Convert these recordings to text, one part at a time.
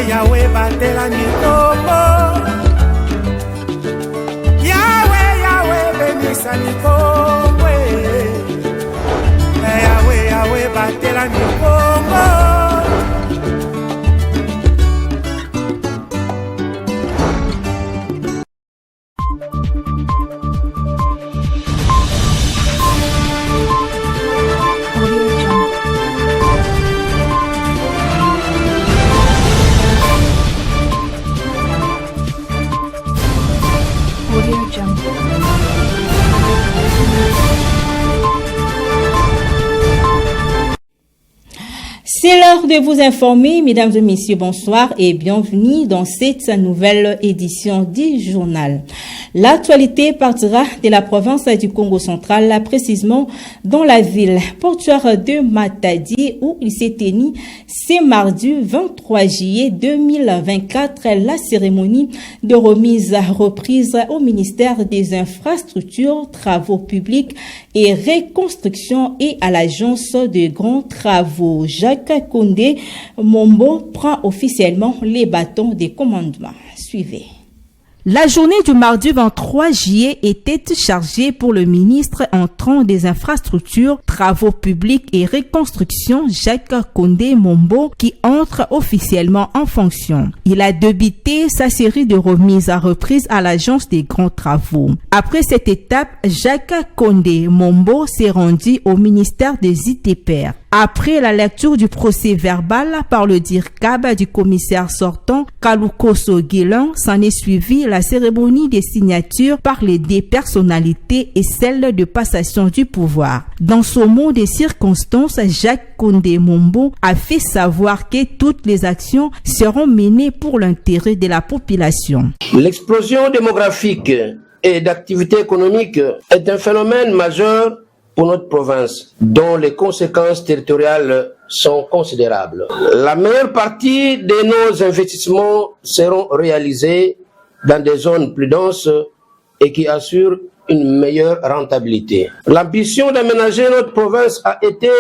Yahweh, Yahweh, batela mikombo. Yahweh, Yahweh, benisa mikombo. Yahweh, Yahweh, batela mikombo. C'est l'heure de vous informer, mesdames et messieurs, bonsoir et bienvenue dans cette nouvelle édition du journal. L'actualité partira de la province du Congo central, précisément dans la ville portuaire de Matadi où il s'est tenu ce mardi 23 juillet 2024 la cérémonie de remise reprise au ministère des Infrastructures, Travaux publics et Reconstruction et à l'Agence de grands travaux. Jacques Condé Mombo prend officiellement les bâtons des commandements. Suivez. La journée du mardi 23 juillet était chargée pour le ministre entrant des Infrastructures, Travaux publics et Reconstruction, Jacques Condé Mombo, qui entre officiellement en fonction. Il a débuté sa série de remises à reprise à l'Agence des grands travaux. Après cette étape, Jacques Condé Mombo s'est rendu au ministère des ITPR. Après la lecture du procès verbal par le DIRCAB du commissaire sortant Kalukoso Guélan, s'en est suivi la cérémonie des signatures par les deux personnalités et celle de passation du pouvoir. Dans ce mot des circonstances, Jacques Condé Mombo a fait savoir que toutes les actions seront menées pour l'intérêt de la population. L'explosion démographique et d'activité économique est un phénomène majeur pour notre province, dont les conséquences territoriales sont considérables. La majeure partie de nos investissements seront réalisés dans des zones plus denses et qui assurent une meilleure rentabilité. L'ambition d'aménager notre province a été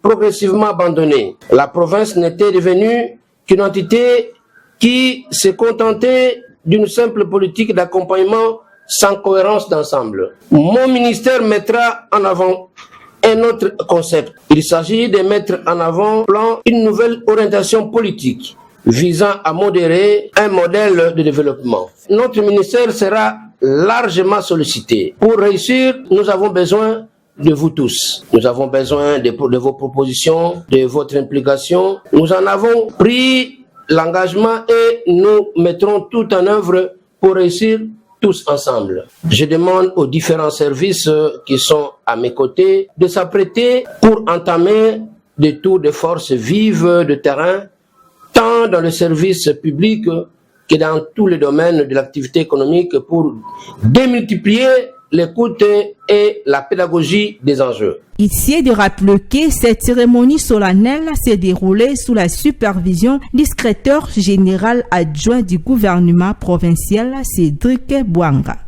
progressivement abandonnée. La province n'était devenue qu'une entité qui se contentait d'une simple politique d'accompagnement sans cohérence d'ensemble. Mon ministère mettra en avant un autre concept. Il s'agit de mettre en avant-plan une nouvelle orientation politique visant à modérer un modèle de développement. Notre ministère sera largement sollicité. Pour réussir, nous avons besoin de vous tous. Nous avons besoin de vos propositions, de votre implication. Nous en avons pris l'engagement et nous mettrons tout en œuvre pour réussir tous ensemble. Je demande aux différents services qui sont à mes côtés de s'apprêter pour entamer des tours de force vives de terrain, tant dans le service public que dans tous les domaines de l'activité économique pour démultiplier l'écoute et la pédagogie des enjeux. Ici est de rappeler que cette cérémonie solennelle s'est déroulée sous la supervision du secrétaire général adjoint du gouvernement provincial, Cédric Bouanga.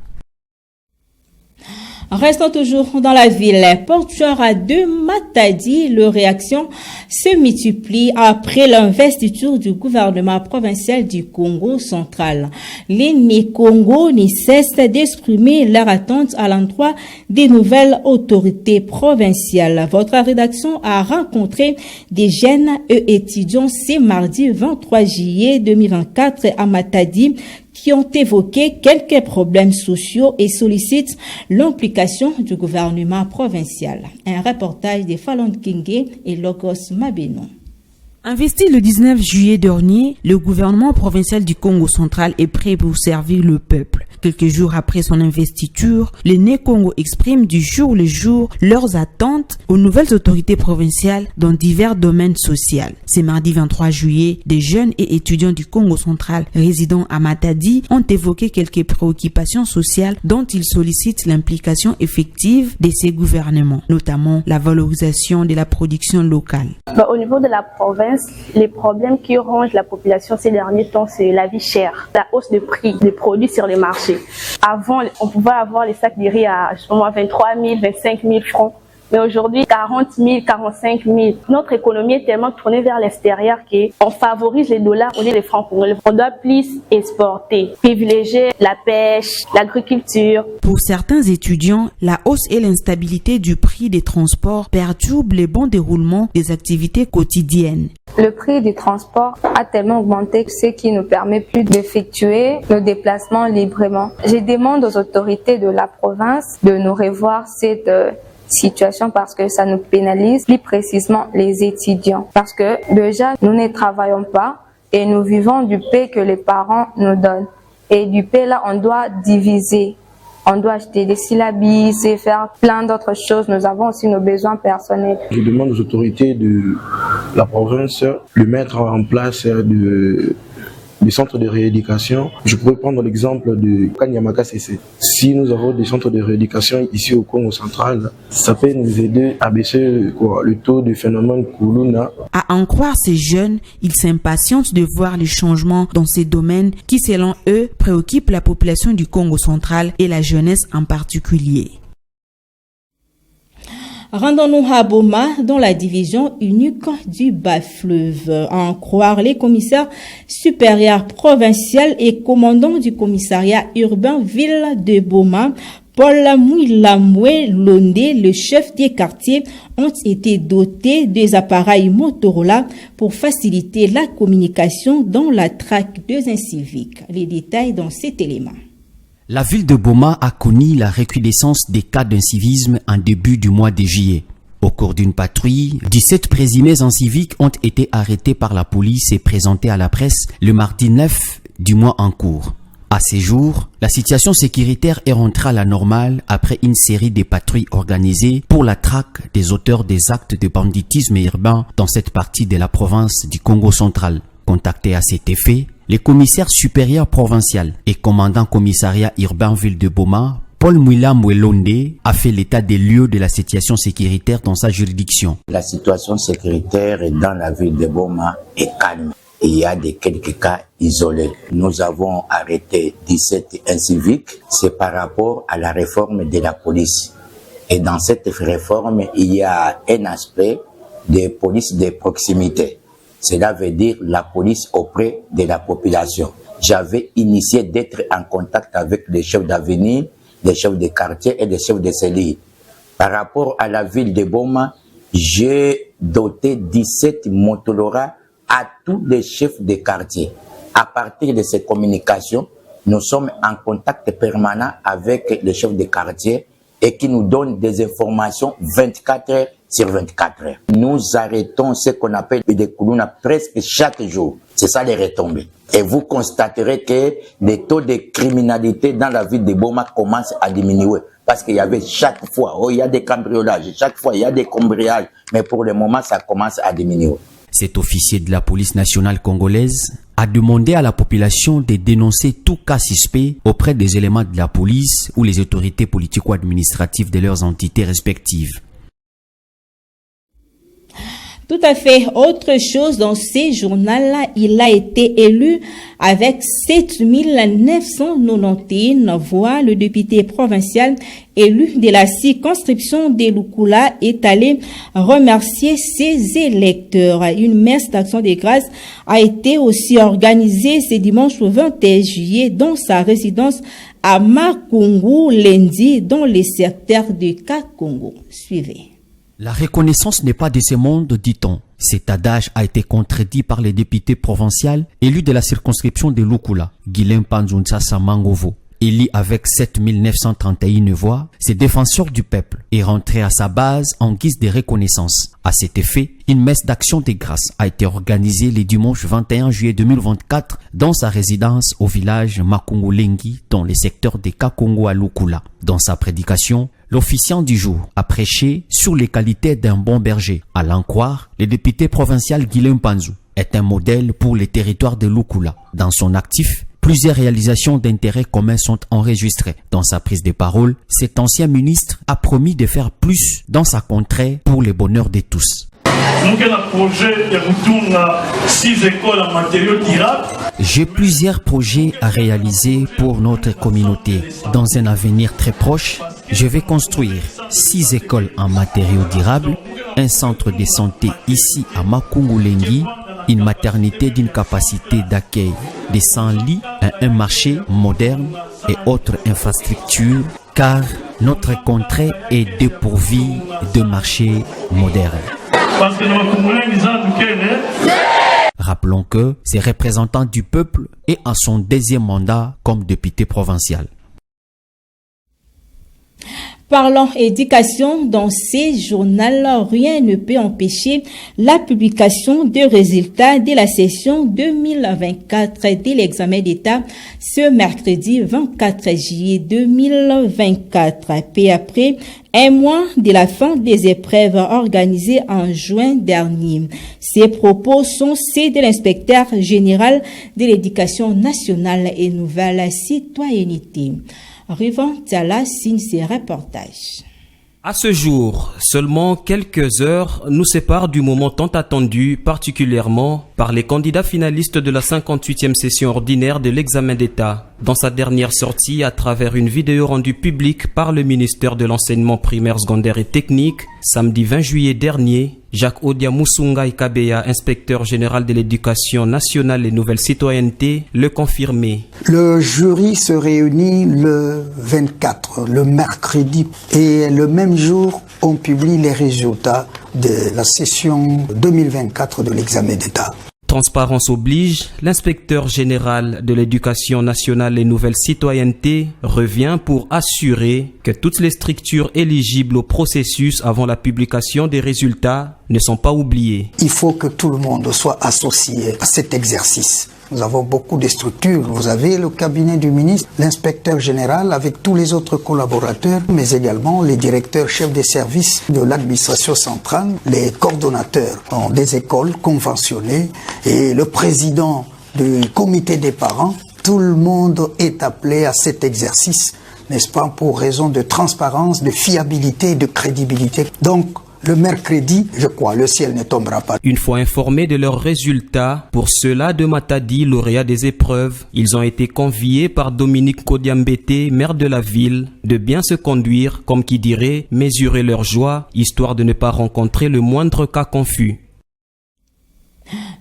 Restons toujours dans la ville portuaire de Matadi. Les réactions se multiplient après l'investiture du gouvernement provincial du Congo central. Les Congo ne cessent d'exprimer leur attente à l'endroit des nouvelles autorités provinciales. Votre rédaction a rencontré des jeunes et étudiants ce mardi 23 juillet 2024 à Matadi qui ont évoqué quelques problèmes sociaux et sollicitent l'implication du gouvernement provincial. Un reportage de Fallon Kingé et Logos Mabeno. Investi le 19 juillet dernier, le gouvernement provincial du Congo central est prêt pour servir le peuple. Quelques jours après son investiture, les Né-Congo expriment du jour le jour leurs attentes aux nouvelles autorités provinciales dans divers domaines sociaux. Ce mardi 23 juillet, des jeunes et étudiants du Congo central résidant à Matadi ont évoqué quelques préoccupations sociales dont ils sollicitent l'implication effective de ces gouvernements, notamment la valorisation de la production locale. Au niveau de la province, les problèmes qui rongent la population ces derniers temps, c'est la vie chère, la hausse de prix des produits sur les marchés. Avant, on pouvait avoir les sacs de riz à 23 000, 25 000 francs. Mais aujourd'hui, 40 000, 45 000. Notre économie est tellement tournée vers l'extérieur qu'on favorise les dollars au lieu des francs congolais. On doit plus exporter, privilégier la pêche, l'agriculture. Pour certains étudiants, la hausse et l'instabilité du prix des transports perturbent le bon déroulement des activités quotidiennes. Le prix du transport a tellement augmenté, ce qui ne permet plus d'effectuer nos déplacements librement. Je demande aux autorités de la province de nous revoir cette situation parce que ça nous pénalise, plus précisément les étudiants. Parce que déjà, nous ne travaillons pas et nous vivons du paie que les parents nous donnent. Et du paie là, on doit diviser. On doit acheter des syllabis et faire plein d'autres choses. Nous avons aussi nos besoins personnels. Je demande aux autorités de la province de mettre en place des centres de rééducation. Je pourrais prendre l'exemple de Kanyamaka CC. Si nous avons des centres de rééducation ici au Congo central, ça peut nous aider à baisser le taux de phénomène Kuluna. À en croire ces jeunes, ils s'impatientent de voir les changements dans ces domaines qui, selon eux, préoccupent la population du Congo central et la jeunesse en particulier. Rendons-nous à Boma, dans la division unique du Bas-Fleuve. À en croire les commissaires supérieurs provinciaux et commandants du commissariat urbain ville de Boma, Paul Mouilamoué Londé, le chef des quartiers, ont été dotés des appareils Motorola pour faciliter la communication dans la traque des inciviques. Les détails dans cet élément. La ville de Boma a connu la recrudescence des cas d'incivisme en début du mois de juillet. Au cours d'une patrouille, 17 présumés inciviques ont été arrêtés par la police et présentés à la presse le mardi 9 du mois en cours. À ces jours, la situation sécuritaire est rentrée à la normale après une série de patrouilles organisées pour la traque des auteurs des actes de banditisme urbain dans cette partie de la province du Congo central. Contacté à cet effet, les commissaires supérieurs provinciaux et commandant commissariat urbain ville de Boma, Paul Mouilamoué Londé, a fait l'état des lieux de la situation sécuritaire dans sa juridiction. La situation sécuritaire dans la ville de Boma est calme. Il y a quelques cas isolés. Nous avons arrêté 17 inciviques. C'est par rapport à la réforme de la police. Et dans cette réforme, il y a un aspect de police de proximité. Cela veut dire la police auprès de la population. J'avais initié d'être en contact avec les chefs d'avenue, les chefs de quartier et les chefs de cellules. Par rapport à la ville de Boma, j'ai doté 17 Motorola à tous les chefs de quartier. À partir de ces communications, nous sommes en contact permanent avec les chefs de quartier et qui nous donnent des informations 24 heures sur 24 heures. Nous arrêtons ce qu'on appelle des Kuluna presque chaque jour. C'est ça les retombées. Et vous constaterez que les taux de criminalité dans la ville de Boma commencent à diminuer. Parce qu'il y avait chaque fois, il y a des cambriolages, chaque fois il y a des cambriolages. Mais pour le moment, ça commence à diminuer. Cet officier de la police nationale congolaise a demandé à la population de dénoncer tout cas suspect auprès des éléments de la police ou les autorités politico-administratives de leurs entités respectives. Tout à fait. Autre chose dans ces journaux-là, il a été élu avec 7991 voix. Le député provincial élu de la circonscription de Lukula est allé remercier ses électeurs. Une messe d'action de grâce a été aussi organisée ce dimanche 21 juillet dans sa résidence à Makungu, lundi, dans le secteur de Kakongo. Suivez. La reconnaissance n'est pas de ce monde, dit-on. Cet adage a été contredit par les députés provinciaux élus de la circonscription de Lukula, Guilhem Panzuntsasa Mangovo. Élu avec 7931 voix, ce défenseur du peuple est rentré à sa base en guise de reconnaissance. À cet effet, une messe d'action de grâce a été organisée le dimanche 21 juillet 2024 dans sa résidence au village Makungulengi dans le secteur de Kakongo à Lukula. Dans sa prédication, l'officiant du jour a prêché sur les qualités d'un bon berger. À l'en croire, le député provincial Guilhem Panzu est un modèle pour les territoires de Lukula. Dans son actif, plusieurs réalisations d'intérêt commun sont enregistrées. Dans sa prise de parole, cet ancien ministre a promis de faire plus dans sa contrée pour le bonheur de tous. J'ai plusieurs projets à réaliser pour notre communauté. Dans un avenir très proche, Je vais construire 6 écoles en matériaux durables, un centre de santé ici à Makungulengi, une maternité d'une capacité d'accueil de 100 lits, un marché moderne et autres infrastructures, car notre contrée est dépourvue de marchés modernes. Rappelons que c'est représentant du peuple et en son 2e mandat comme député provincial. Parlons éducation, dans ces journaux, rien ne peut empêcher la publication des résultats de la session 2024 de l'examen d'État ce mercredi 24 juillet 2024, peu après un mois de la fin des épreuves organisées en juin dernier. Ces propos sont ceux de l'inspecteur général de l'éducation nationale et nouvelle citoyenneté. Rivon Tiala signe ses reportages. À ce jour, seulement quelques heures nous séparent du moment tant attendu, particulièrement par les candidats finalistes de la 58e session ordinaire de l'examen d'État. Dans sa dernière sortie, à travers une vidéo rendue publique par le ministère de l'Enseignement primaire, secondaire et technique, samedi 20 juillet dernier, Jacques Odia Musunga Kabeya, inspecteur général de l'éducation nationale et nouvelle citoyenneté, le confirmait. Le jury se réunit le 24, le mercredi, et le même jour, on publie les résultats de la session 2024 de l'examen d'État. Transparence oblige, l'inspecteur général de l'éducation nationale et nouvelle citoyenneté revient pour assurer que toutes les structures éligibles au processus avant la publication des résultats ne sont pas oubliées. Il faut que tout le monde soit associé à cet exercice. Nous avons beaucoup de structures. Vous avez le cabinet du ministre, l'inspecteur général avec tous les autres collaborateurs, mais également les directeurs chefs des services de l'administration centrale, les coordonnateurs des écoles conventionnées et le président du comité des parents. Tout le monde est appelé à cet exercice, n'est-ce pas, pour raison de transparence, de fiabilité et de crédibilité. Donc, le mercredi, je crois, le ciel ne tombera pas. Une fois informés de leurs résultats, pour ceux-là de Matadi, lauréat des épreuves, ils ont été conviés par Dominique Kodiambete, maire de la ville, de bien se conduire, comme qui dirait, mesurer leur joie, histoire de ne pas rencontrer le moindre cas confus.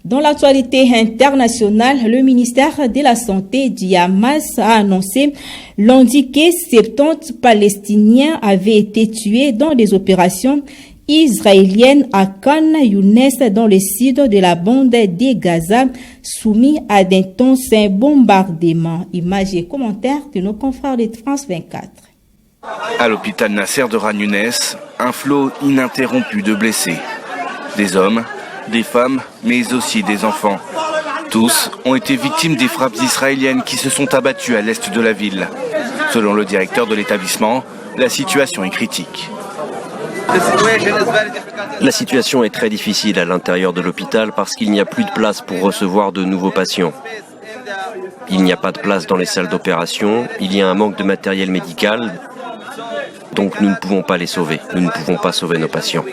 Dans l'actualité internationale, le ministère de la Santé du Hamas a annoncé lundi que 70 Palestiniens avaient été tués dans des opérations israélienne à Khan Younes dans le sud de la bande de Gaza, soumis à d'intenses bombardements. Images et commentaires de nos confrères de France 24. À l'hôpital Nasser de Khan Younes, un flot ininterrompu de blessés. Des hommes, des femmes, mais aussi des enfants. Tous ont été victimes des frappes israéliennes qui se sont abattues à l'est de la ville. Selon le directeur de l'établissement, la situation est critique. La situation est très difficile à l'intérieur de l'hôpital parce qu'il n'y a plus de place pour recevoir de nouveaux patients. Il n'y a pas de place dans les salles d'opération, il y a un manque de matériel médical, donc nous ne pouvons pas les sauver, nous ne pouvons pas sauver nos patients.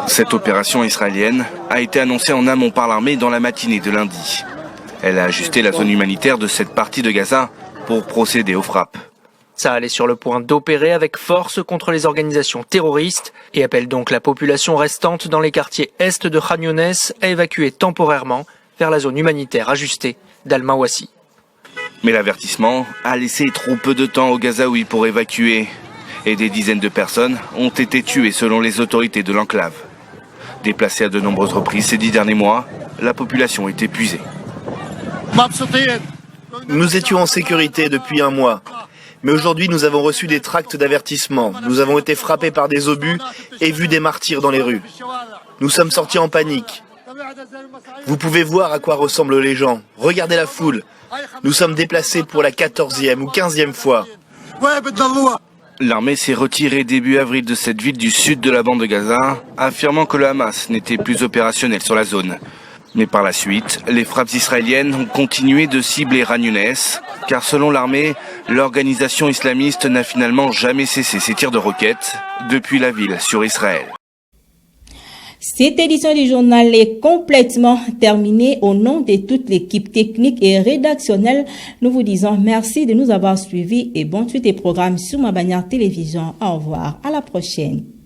Cette opération israélienne a été annoncée en amont par l'armée dans la matinée de lundi. Elle a ajusté la zone humanitaire de cette partie de Gaza pour procéder aux frappes. Sahel est sur le point d'opérer avec force contre les organisations terroristes et appelle donc la population restante dans les quartiers est de Khan Younes à évacuer temporairement vers la zone humanitaire ajustée d'Al-Mawasi. Mais l'avertissement a laissé trop peu de temps aux Gazaouis pour évacuer et des dizaines de personnes ont été tuées selon les autorités de l'enclave. Déplacée à de nombreuses reprises ces 10 derniers mois, la population est épuisée. Nous étions en sécurité depuis un mois. Mais aujourd'hui, nous avons reçu des tracts d'avertissement. Nous avons été frappés par des obus et vu des martyrs dans les rues. Nous sommes sortis en panique. Vous pouvez voir à quoi ressemblent les gens. Regardez la foule. Nous sommes déplacés pour la 14e ou 15e fois. L'armée s'est retirée début avril de cette ville du sud de la bande de Gaza, affirmant que le Hamas n'était plus opérationnel sur la zone. Mais par la suite, les frappes israéliennes ont continué de cibler Khan Younes, car selon l'armée, l'organisation islamiste n'a finalement jamais cessé ses tirs de roquettes depuis la ville sur Israël. Cette édition du journal est complètement terminée. Au nom de toute l'équipe technique et rédactionnelle, nous vous disons merci de nous avoir suivis et bon suite des programmes sur ma bannière télévision. Au revoir, à la prochaine.